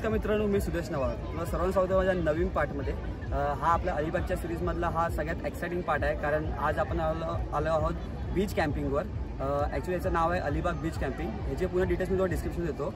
नमस्कार मित्रांनो, मी सुदेश नवाळ. तुम्हाला सर्वांचं स्वागत आहे माझ्या नवीन पार्टमध्ये. हा आपल्या अलिबागच्या सिरीजमधला हा सगळ्यात एक्साइटिंग पार्ट आहे, कारण आज आपण आलो आहोत बीच कॅम्पिंगवर. ॲक्च्युली याचं नाव आहे अलिबाग बीच कॅम्पिंग. ह्याचे पूर्ण डिटेल्स मी तुम्हाला डिस्क्रिप्शन देतो.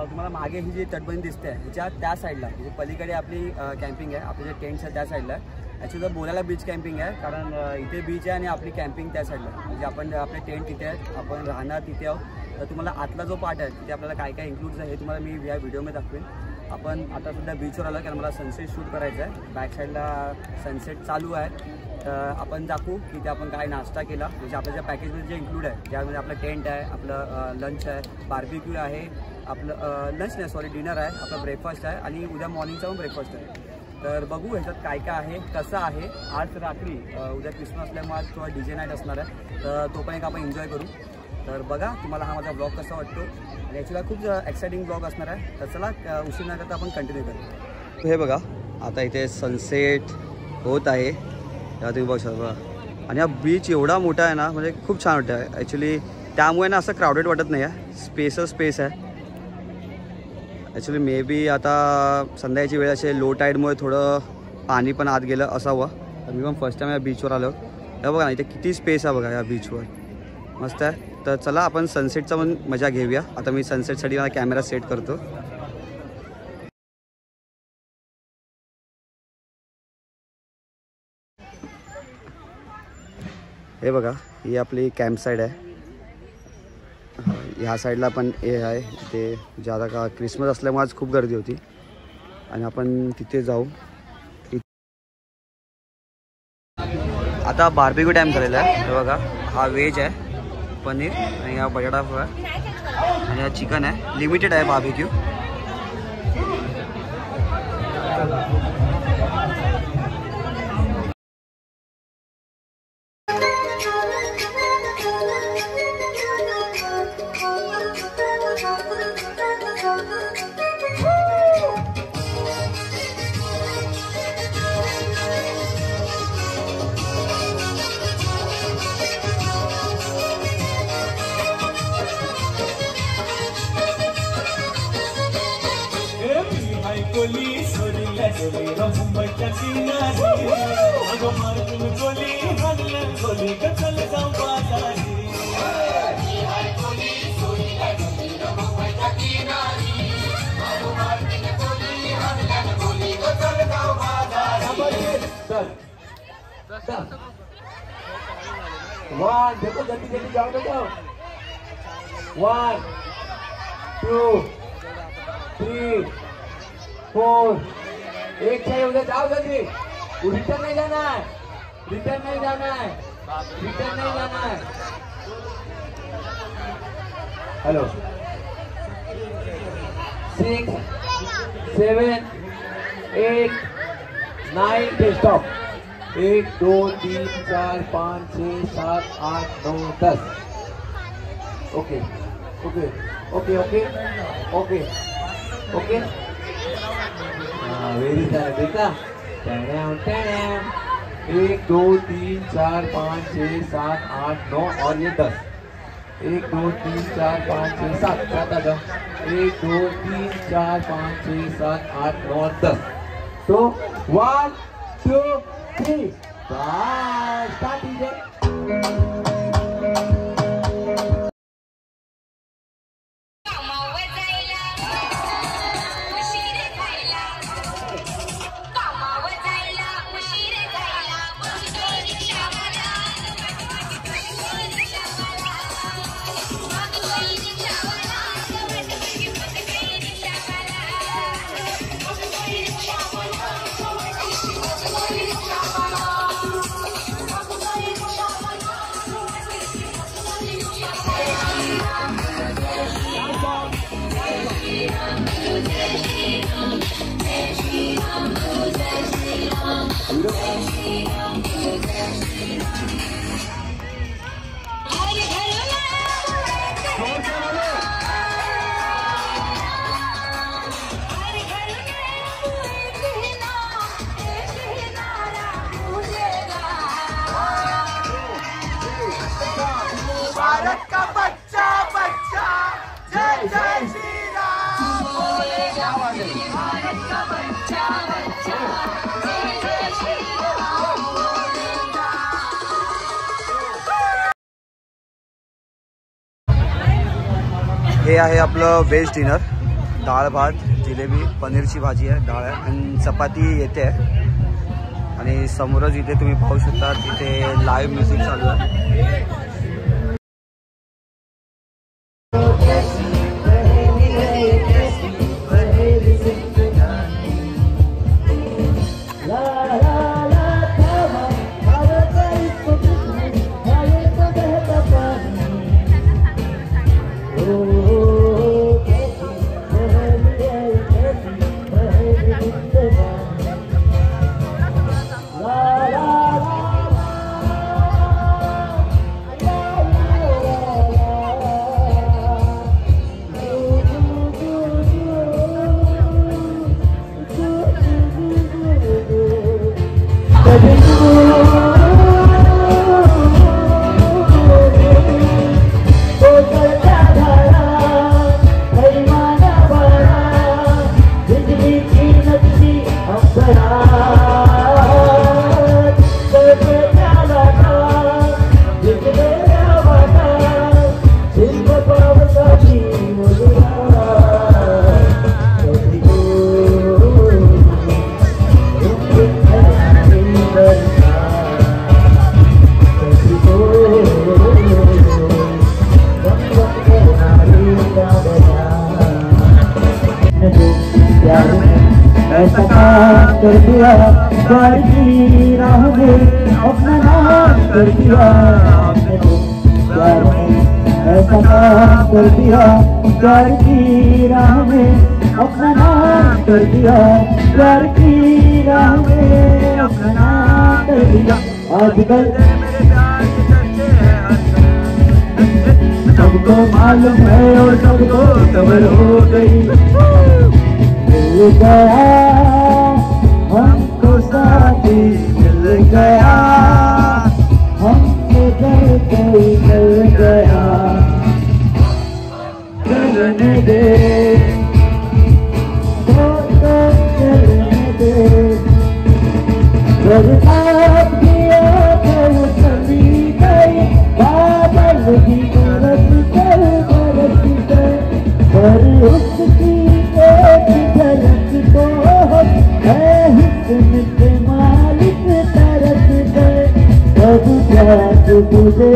तुम्हाला मागे ही जी तटबंदी दिसते आहे ह्याच्या त्या साईडला म्हणजे पलीकडे आपली कॅम्पिंग आहे, आपले जे टेंट्स आहे त्या साईडला आहे. ॲक्च्युली तर बोलायला बीच कॅम्पिंग आहे, कारण इथे बीच आहे आणि आपली कॅम्पिंग त्या साईडला आहे. म्हणजे आपण आपले टेंट तिथे आहेत, आपण राहणार तिथे आहोत. तर तुम्हाला आतला जो पार्ट आहे तिथे आपल्याला काय काय इन्क्लूड्स आहे हे तुम्हाला मी या व्हिडिओमध्ये दाखवेन. आपण आता सध्या बीचवर आलो, कारण मला सनसेट शूट करायचं आहे. बॅक साईडला सनसेट चालू आहे. तर आपण दाखवू की ते आपण काय नाश्ता केला, म्हणजे आपल्या ज्या पॅकेजमध्ये जे इन्क्लूड आहे त्यामध्ये आपलं टेंट आहे, आपलं लंच आहे, बार्बिक्यू आहे, आपलं लंच नाही सॉरी डिनर आहे, आपलं ब्रेकफास्ट आहे आणि उद्या मॉर्निंगचा पण ब्रेकफास्ट आहे. तर बघू ह्याच्यात काय काय आहे, कसं आहे. आज रात्री उद्या क्रिसमस असल्यामुळे आज थोडा DJ नाईट असणार आहे, तर तो पण एक आपण एन्जॉय करू. तर बघा तुम्हाला हा माझा ब्लॉग कसा वाटतो. आणि ॲक्च्युली खूप एक्साइटिंग ब्लॉग असणार आहे. तर चला उशीर न करता आपण कंटिन्यू करू. हे बघा आता इथे सनसेट होत आहे, या तुम्ही बघू शकता. आणि हा बीच एवढा मोठा आहे ना, म्हणजे खूप छान वाटतं आहे ॲक्च्युली. त्यामुळे ना असं क्राऊडेड वाटत नाही आहे, स्पेस आहे ॲक्च्युली. मे बी आता संध्याकाळची वेळ असे लो टाईडमुळे थोडं पाणी पण आत गेलं असावं. तर मी पण फर्स्ट टाईम या बीचवर आलो. हे बघा ना इथे किती स्पेस आहे बघा या बीचवर, मस्त आहे. तर चला आपण सनसेटचा पण मजा घेऊया. आता मी सनसेटसाठी माझा कॅमेरा सेट करतो. हे बघा ही आपली कॅम्प साईड आहे. ह्या साईडला पण हे आहे, ते ज्यादा का क्रिसमस असल्यामुळे आज खूप गर्दी होती आणि आपण तिथे जाऊ. आता बार्बिक्यू टाईम झालेला आहे. हे बघा हा व्हेज आहे, पनीर आणि हा बटाटा फ्राय आणि हा चिकन आहे. लिमिटेड आहे बार्बिक्यू. गोली सोडल्या सोडल्या मुंबईच्या किनारी, अगं मारून गोली हाणल्या गोली कचल जाऊ बाजारी. गोली सोडल्या सोडल्या मुंबईच्या किनारी, अगं मारून गोली हाणल्या गोली कचल जाऊ बाजारी. वन देखो जल्दी जल्दी जाओ तो जाओ. 1 2 3 4 एक चाहिए उधर जाओ जल्दी. रिटर्न नहीं जाना है, रिटर्न नहीं जाना है, रिटर्न नहीं जाना है. Hello 6 7 8 9 stop. 1 2 3 4 5 6 7 8 9 10. Okay okay okay okay okay okay. Very सारे बेटा. 1 2 3 4 5 6 7 8 9 और ये 10. 1 2 3 4 5 6 7 7 आ जाओ. 1 2 3 4 5 6 7 8 9 और 10. तो 1 2 3 स्टार्ट कीजिए. भारत का बच्चा बच्चा जय जय श्री राम बोले. हे आहे आपलं व्हेज डिनर. डाळ भात, जिलेबी, पनीरची भाजी आहे, डाळ आहे आणि चपाती येते आहे. आणि समोरच इथे तुम्ही पाहू शकता तिथे लाईव्ह म्युझिक चालू आहे. कर दिया प्यार की राह में अपना नाम कर दिया आपने तो प्यार में ऐसा काम कर दिया प्यार की राह में अपना नाम कर दिया प्यार की राह में अपना नाम कर दिया आजकल सबको मालूम है और सबको खबर हो गई मिल गया हमको साथी मिल गया हमको घर कोई मिल गया चलने दे तो चलने दे बरसात की आंखें चली गई बादल की बरस गए पर उसकी एक झलक तो है हिस्से के मालिक तरस गए सब प्यास तुझे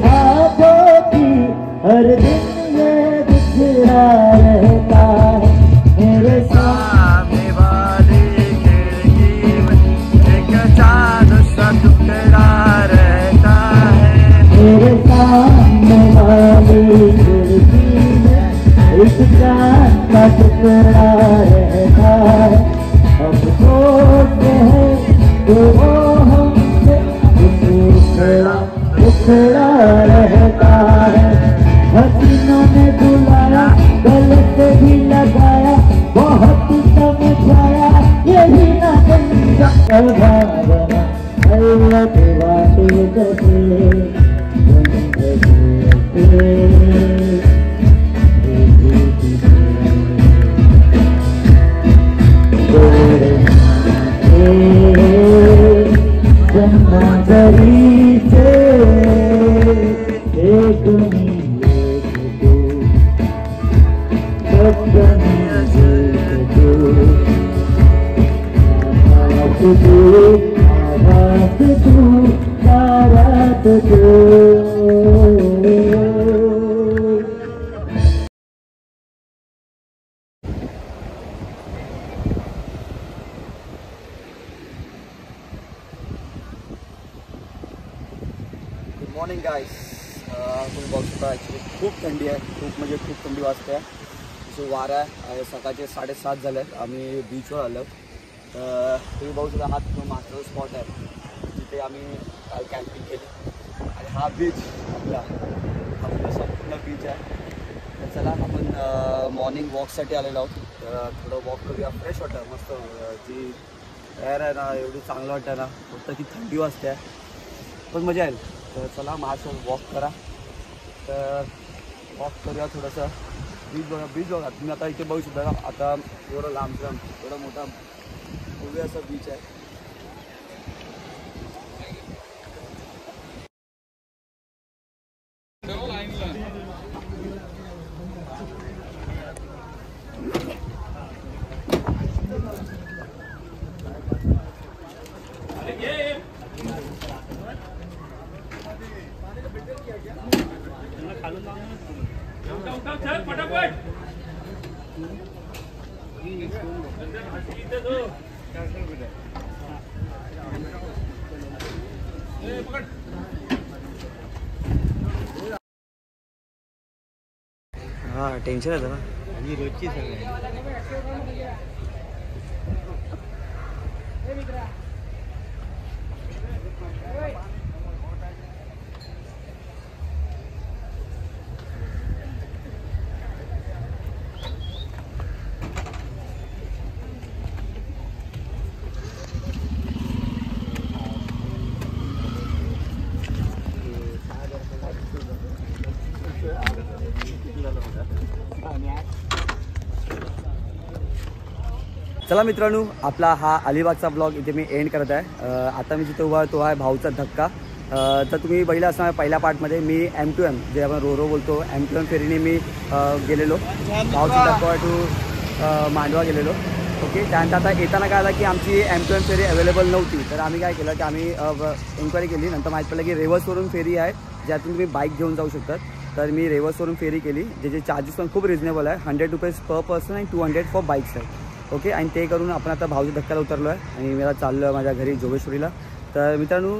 आंखों की हर दिन ये बिखरा रहता है मेरे सामने वाली खिड़की में एक चांद सा टुकड़ा रहता है मेरे सामने वाली खिड़की में एक चांद का टुकड़ा रहता है अब सोचते हैं तो वो हमसे उखड़ा रहता है हसीनों ने बुलाया गले से भी लगाया बहुत समझाया यही ना समझा अल्लाह के वास्ते जैसे जन्मदरी से एक मॉर्निंग गाइस. तुम्ही बघू शकता ॲक्च्युली खूप थंडी आहे, खूप म्हणजे खूप थंडी वाजते आहे. जो वारा आहे सकाळचे 7:30 झाले आहेत. आम्ही बीचवर आलो. तुम्ही बघू शकता हा मास्टर स्पॉट आहे जिथे आम्ही काल कॅम्पिंग केली आणि हा बीच आपला संपूर्ण बीच आहे. तर चला आपण मॉर्निंग वॉकसाठी आलेलो आहोत. तर थोडं वॉक करूया, फ्रेश वाटतं मस्त. जी एअर आहे ना एवढी चांगलं वाटतं ना, फक्त ती थंडी वाजते आहे पण मजा येईल. तर चला माझ्यासोबत वॉक करा. तर वॉक करूया थोडंसं. बीच बघा तुम्ही आता इथे बघू शकता. आता एवढं लांबचं एवढा मोठा पूर्वी असं बीच आहे. हाँ टेंशन आहे ना आणि रोजची सगळं चला मित्रांनो, आपला हा अलिबागचा ब्लॉग इथे मी एंड करत आहे. आता मी जिथे उभा तो आहे भाऊचा धक्का. तर तुम्ही बघितलं असणार पहिल्या पार्टमध्ये मी M2M जे आपण रो बोलतो M2M फेरीने मी गेलेलो भाऊचा धक्का टू मांडवा गेलेलो. ओके, त्यानंतर आता येताना काय आलं की आमची M2M फेरी अवेलेबल नव्हती. तर आम्ही काय केलं की आम्ही एन्क्वायरी केली. नंतर माहीत पडलं की रेवर्सवरून फेरी आहे ज्यातून तुम्ही बाईक घेऊन जाऊ शकतात. तर मी रेवर्सवरून फेरी केली, ज्याचे चार्जेस पण खूप रिजनेबल आहे. 100 रुपीज पर पर्सन आणि 200 फॉर बाईक्स आहे. ओके, आणि ते करून आपण आता भाऊच्या धक्क्याला उतरलो आहे आणि मला चाललो आहे माझ्या घरी जोगेश्वरीला. तर मित्रांनो,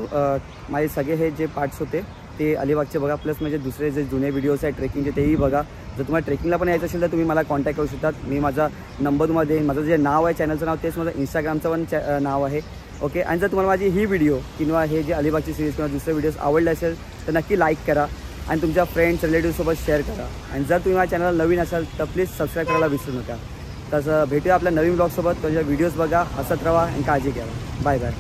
माझे सगळे हे जे पार्ट्स होते ते अलिबागचे बघा, प्लस म्हणजे दुसरे जे जुने व्हिडिओज आहेत ट्रेकिंगचे तेही बघा. जर तुम्हाला ट्रेकिंगला पण यायचं असेल तर तुम्ही मला कॉन्टॅक्ट करू शकतात. मी माझा नंबर तुम्हाला देईन. माझं जे नाव आहे चॅनलचं नाव तेच माझं इंस्टाग्रामचं पण नाव आहे. ओके, आणि जर तुम्हाला माझी ही व्हिडिओ किंवा हे जे अलिबागची सिरीज किंवा दुसरे व्हिडिओज आवडले असेल तर नक्की लाईक करा आणि तुमच्या फ्रेंड्स रिलेटिव्हसोबत शेअर करा. आणि जर तुम्ही माझ्या चॅनलला नवीन असाल तर प्लीज सबस्क्राईब करायला विसरू नका. तसं भेटूया आपल्या नवीन ब्लॉगसोबत. तुझ्या व्हिडिओज बघा, हसत राहा आणि काळजी घ्या. Bye bye.